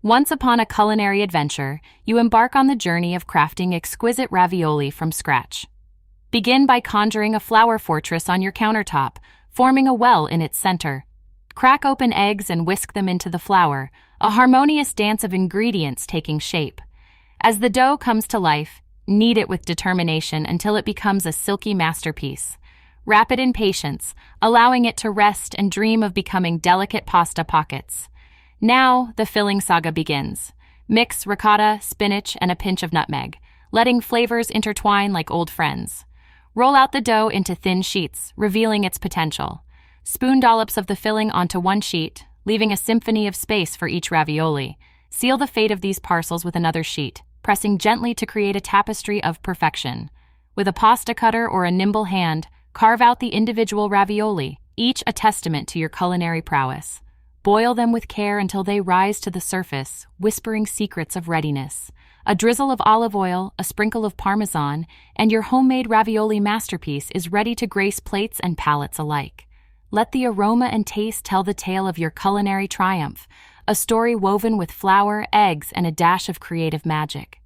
Once upon a culinary adventure, you embark on the journey of crafting exquisite ravioli from scratch. Begin by conjuring a flour fortress on your countertop, forming a well in its center. Crack open eggs and whisk them into the flour, a harmonious dance of ingredients taking shape. As the dough comes to life, knead it with determination until it becomes a silky masterpiece. Wrap it in patience, allowing it to rest and dream of becoming delicate pasta pockets. Now, the filling saga begins. Mix ricotta, spinach, and a pinch of nutmeg, letting flavors intertwine like old friends. Roll out the dough into thin sheets, revealing its potential. Spoon dollops of the filling onto one sheet, leaving a symphony of space for each ravioli. Seal the fate of these parcels with another sheet, pressing gently to create a tapestry of perfection. With a pasta cutter or a nimble hand, carve out the individual ravioli, each a testament to your culinary prowess. Boil them with care until they rise to the surface, whispering secrets of readiness. A drizzle of olive oil, a sprinkle of parmesan, and your homemade ravioli masterpiece is ready to grace plates and palates alike. Let the aroma and taste tell the tale of your culinary triumph, a story woven with flour, eggs, and a dash of creative magic.